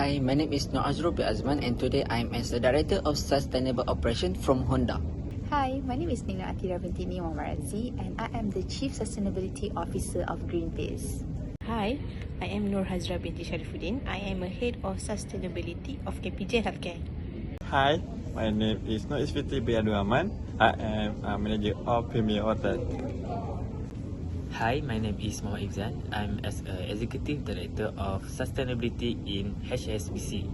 Hi, my name is Noor Azman and today I'm as the Director of Sustainable Operation from Honda. Hi, my name is Nina Atira Bintini Mamarazzi and I am the Chief Sustainability Officer of Greenpeace. Hi, I am Nur Hazra binti Sharifuddin. I am a Head of Sustainability of KPJ Healthcare. Hi, my name is Nur Isfitri Abdul Rahman. I am a manager of Premier Hotel. Hi, my name is Muhammad Ibzan. I'm as a Executive Director of Sustainability in HSBC.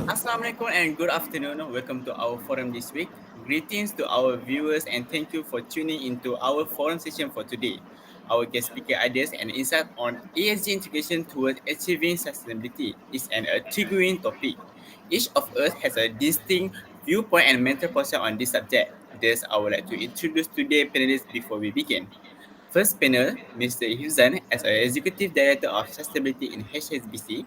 Assalamualaikum and good afternoon. Welcome to our forum this week. Greetings to our viewers and thank you for tuning into our forum session for today. Our guest speaker ideas and insight on ESG integration towards achieving sustainability is an intriguing topic. Each of us has a distinct viewpoint and mental posture on this subject. Thus, I would like to introduce today's panelists before we begin. First panel, Mr. Huzan as an Executive Director of Sustainability in HSBC.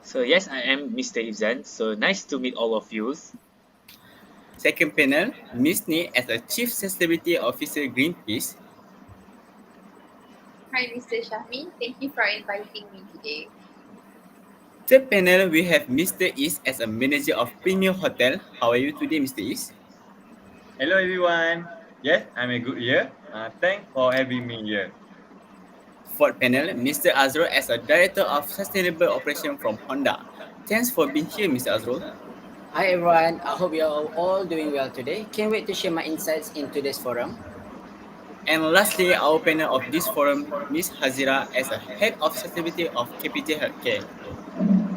So yes, I am Mr. Ibzan. So nice to meet all of you. Second panel, Ms. Ni as a Chief Sustainability Officer Greenpeace. Hi, Mr. Shahmi. Thank you for inviting me today. Third panel, we have Mr. Is as a Manager of Premier Hotel. How are you today, Mr. Is? Hello everyone. Yes, I'm a good year. Thanks for having me here. Fourth panel, Mr. Azrul as a Director of Sustainable Operation from Honda. Thanks for being here, Mr. Azrul. Hi everyone, I hope you're all doing well today. Can't wait to share my insights in today's forum. And lastly, our panel of this forum, Ms. Hazira as a Head of Sustainability of KPJ Healthcare.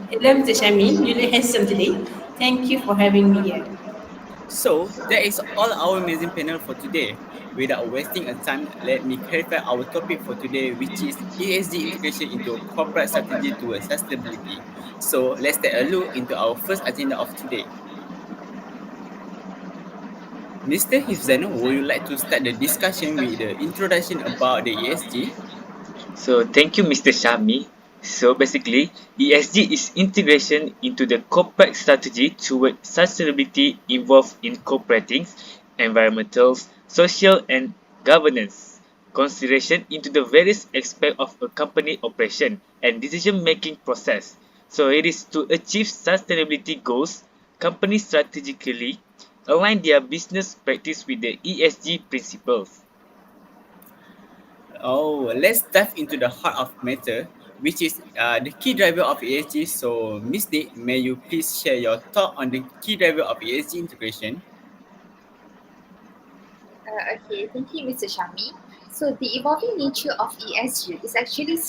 Hello, Mr. Shami. You look handsome today. Thank you for having me here. So, that is all our amazing panel for today. Without wasting a time, let me clarify our topic for today, which is ESG integration into corporate strategy towards sustainability. So, let's take a look into our first agenda of today. Mr. Hifzan, would you like to start the discussion with the introduction about the ESG? So thank you, Mr. Shami. So basically, ESG is integration into the corporate strategy toward sustainability involved incorporating environmental, social, and governance consideration into the various aspects of a company operation and decision-making process. So it is to achieve sustainability goals, companies strategically align their business practice with the ESG principles. Oh, let's dive into the heart of matter, which is the key driver of ESG. So, Ms. Dick, may you please share your thought on the key driver of ESG integration? Okay, thank you, Mr. Shami. So, the evolving nature of ESG is actually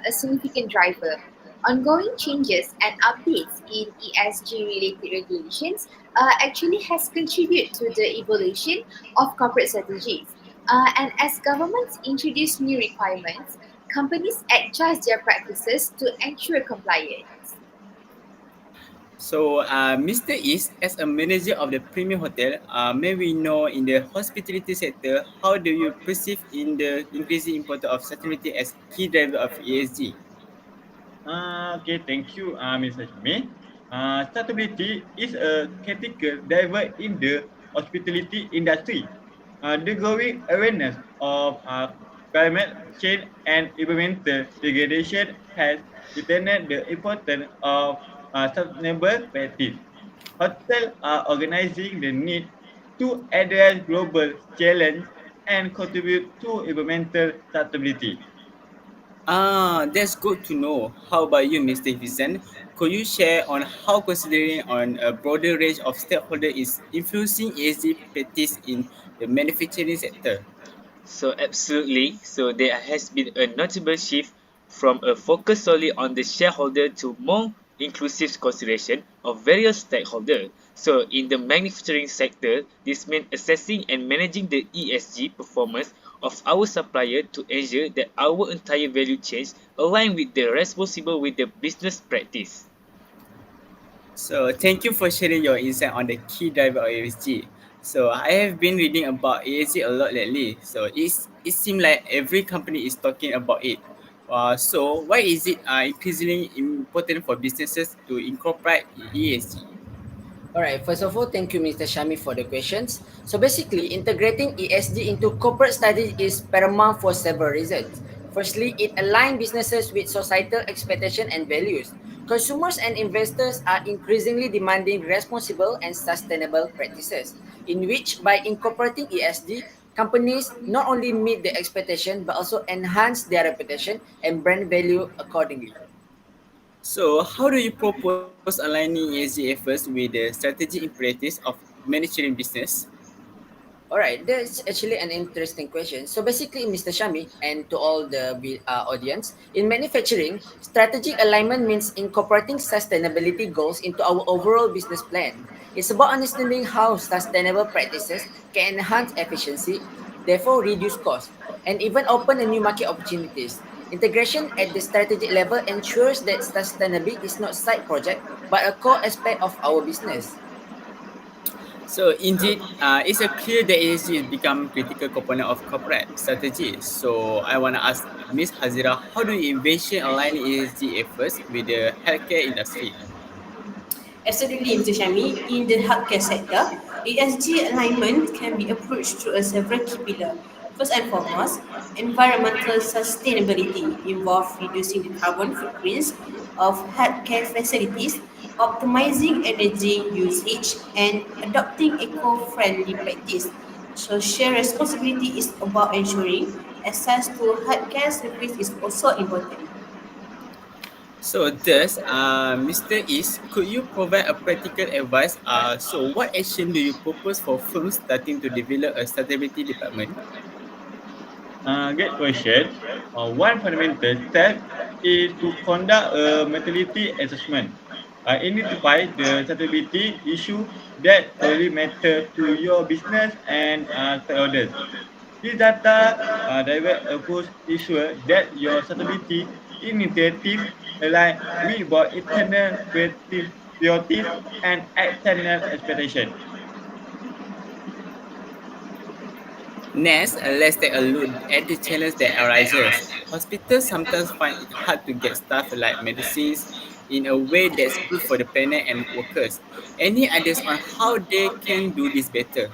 a significant driver. Ongoing changes and updates in ESG related regulations actually has contributed to the evolution of corporate strategies. And as governments introduce new requirements, companies adjust their practices to ensure compliance. So, Mr. Is, as a manager of the Premier Hotel, may we know in the hospitality sector, how do you perceive in the increasing importance of sustainability as key driver of ESG? Okay, thank you, Mr. Shami. Sustainability is a critical driver in the hospitality industry. The growing awareness of climate change and environmental degradation has determined the importance of sustainable practice. Hotels are organizing the need to address global challenge and contribute to environmental sustainability. That's good to know. How about you, Mr. Vincent? Could you share on how considering on a broader range of stakeholders is influencing ESG practice in the manufacturing sector? So absolutely. So there has been a notable shift from a focus solely on the shareholder to more inclusive consideration of various stakeholders. So in the manufacturing sector, this means assessing and managing the ESG performance of our supplier to ensure that our entire value chain align with the responsible with the business practice. So thank you for sharing your insight on the key driver of ESG. So I have been reading about ESG a lot lately. So it seems like every company is talking about it. So why is it increasingly important for businesses to incorporate ESG? Alright, first of all, thank you Mr. Shami for the questions. So basically, integrating ESG into corporate strategy is paramount for several reasons. Firstly, it aligns businesses with societal expectation and values. Consumers and investors are increasingly demanding responsible and sustainable practices, in which by incorporating ESG, companies not only meet the expectation but also enhance their reputation and brand value accordingly. So, how do you propose aligning ESG efforts with the strategy imperatives of managing business? All right, that's actually an interesting question. So basically, Mr. Shami, and to all the audience, in manufacturing, strategic alignment means incorporating sustainability goals into our overall business plan. It's about understanding how sustainable practices can enhance efficiency, therefore reduce costs, and even open a new market opportunities. Integration at the strategic level ensures that sustainability is not side project but a core aspect of our business. So, indeed, it's a clear that ESG has become critical component of corporate strategy. So, I want to ask Ms. Hazira, how do you envision aligning ESG efforts with the healthcare industry? Absolutely, Mr. Shami. In the healthcare sector, ESG alignment can be approached through a several key pillars. First and foremost, environmental sustainability involves reducing the carbon footprints of healthcare facilities, optimizing energy usage, and adopting eco-friendly practice. Social responsibility is about ensuring access to healthcare service is also important. So, thus, Mr. Is, could you provide a practical advice? So, what action do you propose for firms starting to develop a sustainability department? Great question. One fundamental step is to conduct a materiality assessment. Identify the sustainability issue that truly matter to your business and stakeholders. This data driven approach ensure that your sustainability initiatives align with both internal priorities and external expectations. Next, let's take a look at the challenge that arises. Hospitals sometimes find it hard to get staff like medicines in a way that's good for the planet and workers. Any ideas on how they can do this better?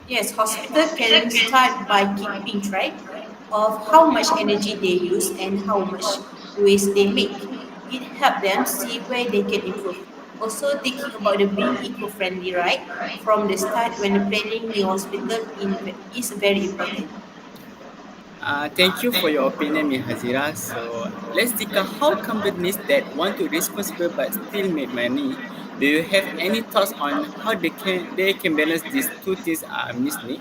Yes, hospital can start by keeping track of how much energy they use and how much waste they make. It helps them see where they can improve. Also, thinking about the being eco-friendly right from the start when planning new hospital is very important. Thank you for your opinion, Ms. Hazira. So let's think of how companies that want to responsible but still make money. Do you have any thoughts on how they can balance these two things, Miss Ni?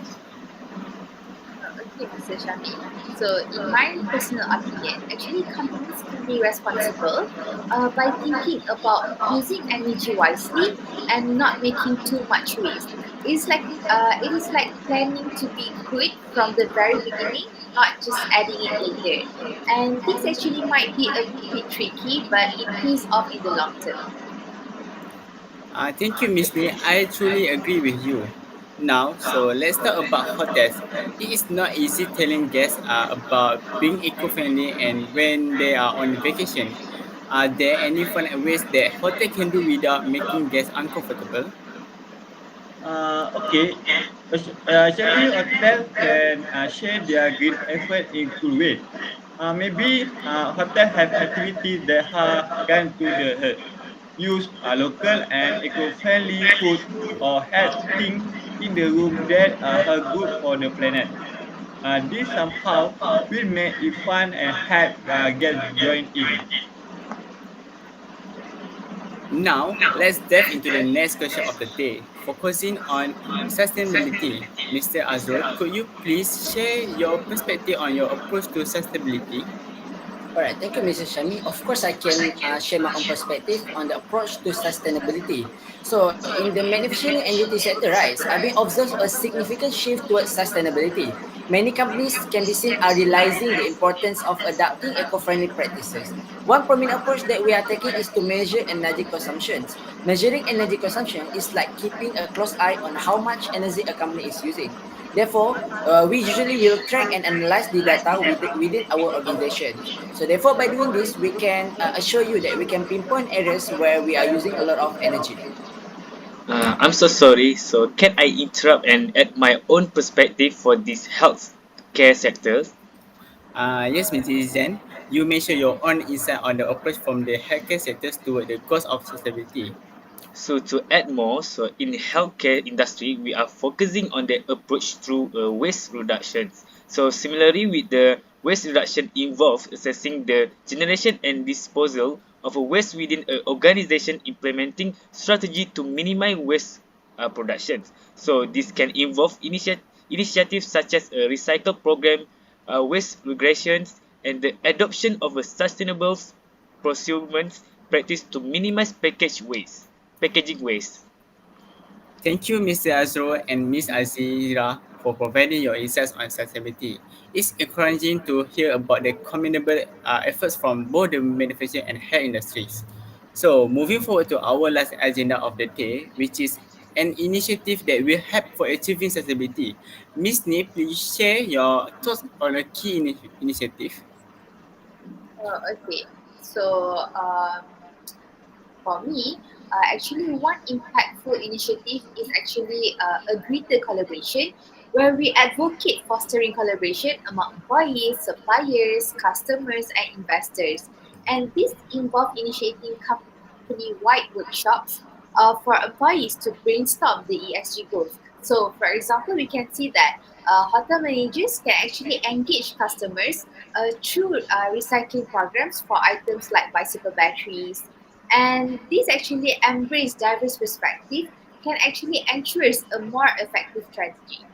Okay, Mr. Shami. So, in my personal opinion, actually, companies can be responsible by thinking about using energy wisely and not making too much waste. It is like planning to be good from the very beginning, not just adding it later. And things actually might be a bit tricky, but it pays off in the long term. Thank you, Miss Ni. I truly agree with you. Now, so let's talk about hotels. It is not easy telling guests about being eco-friendly and when they are on vacation. Are there any fun ways that hotel can do without making guests uncomfortable? Okay. Actually, hotel can share their green effort in cool ways. Maybe hotel have activities that are kind to the earth. Use local and eco-friendly food or have things in the room that are good for the planet. This somehow will make it fun and help guests join in. Now, let's dive into the next question of the day, focusing on sustainability. Mr. Azrul, could you please share your perspective on your approach to sustainability? All right, thank you, Mrs. Shami. Of course, I can share my own perspective on the approach to sustainability. So, in the manufacturing and utility sector, right, I've been observed a significant shift towards sustainability. Many companies can be seen are realizing the importance of adapting eco-friendly practices. One prominent approach that we are taking is to measure energy consumptions. Measuring energy consumption is like keeping a close eye on how much energy a company is using. Therefore, we usually will track and analyze the data within our organizations. So therefore, by doing this, we can assure you that we can pinpoint areas where we are using a lot of energy. I'm so sorry. So can I interrupt and add my own perspective for this health care sector? Yes, Mr. Izan, you may share your own insight on the approach from the healthcare sectors toward the goals of sustainability. So to add more, so in healthcare industry, we are focusing on the approach through waste reductions. So similarly with the waste reduction involves assessing the generation and disposal of a waste within an organization implementing strategy to minimize waste productions. So this can involve initiatives such as a recycle program, waste regressions, and the adoption of a sustainable procurement practice to minimize packaging waste. Thank you, Mr. Azro and Ms. Azira, for providing your insights on sustainability. It's encouraging to hear about the commendable efforts from both the manufacturing and health industries. So, moving forward to our last agenda of the day, which is an initiative that will help for achieving sustainability. Ms. Ni, please share your thoughts on a key initiative. Okay, so for me, actually one impactful initiative is actually a greater collaboration where we advocate fostering collaboration among employees, suppliers, customers, and investors. And this involves initiating company-wide workshops for employees to brainstorm the ESG goals. So, for example, we can see that hotel managers can actually engage customers through recycling programs for items like bicycle batteries, and this actually embrace diverse perspective can actually ensure a more effective strategy.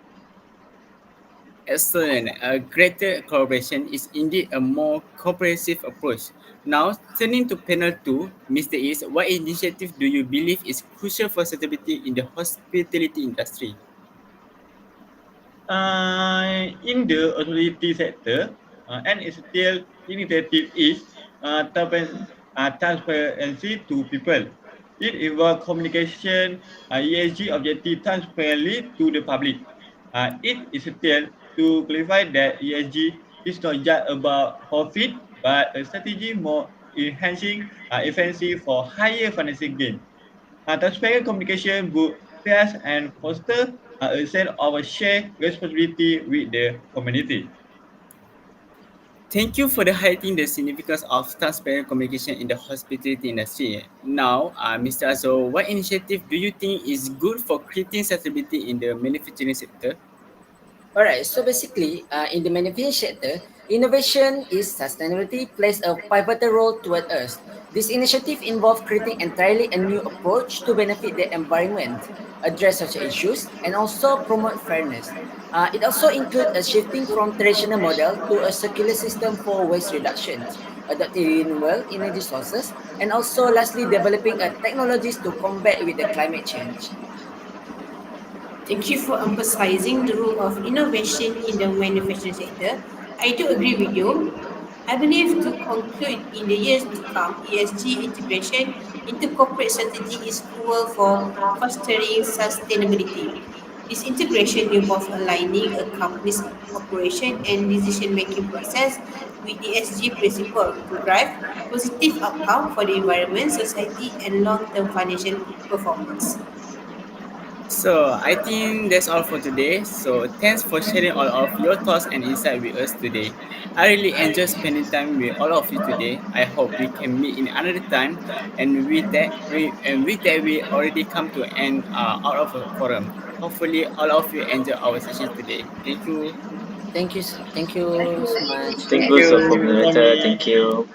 Excellent. A greater collaboration is indeed a more comprehensive approach. Now, turning to panel 2, Mr. Is, what initiative do you believe is crucial for sustainability in the hospitality industry? In the authority sector, an essential initiative is transparency to people. It involves communication ESG objective transparently to the public. It is essential to clarify that ESG is not just about profit, but a strategy more enhancing efficiency for higher financial gain. Transparent communication builds trust and foster a sense of a shared responsibility with the community. Thank you for the highlighting the significance of transparent communication in the hospitality industry. Now, Mr. Azo, what initiative do you think is good for creating sustainability in the manufacturing sector? Alright, so basically, in the manufacturing sector, innovation is sustainability plays a pivotal role toward us. This initiative involves creating entirely a new approach to benefit the environment, address social issues, and also promote fairness. It also includes a shifting from traditional model to a circular system for waste reduction, adopting renewable energy sources, and also lastly developing a technologies to combat with the climate change. Thank you for emphasizing the role of innovation in the manufacturing sector. I do agree with you. I believe to conclude in the years to come, ESG integration into corporate strategy is crucial for fostering sustainability. This integration involves aligning a company's operation and decision-making process with ESG principles to drive positive outcome for the environment, society, and long-term financial performance. So I think that's all for today. So thanks for sharing all of your thoughts and insight with us today. I really enjoyed spending time with all of you today. I hope we can meet in another time. And with that we already come to end out of a forum. Hopefully all of you enjoy our session today. Thank you. Thank you so Okay, much. thank Thank you. you, so Thank for you, moderator. Tommy. Thank you.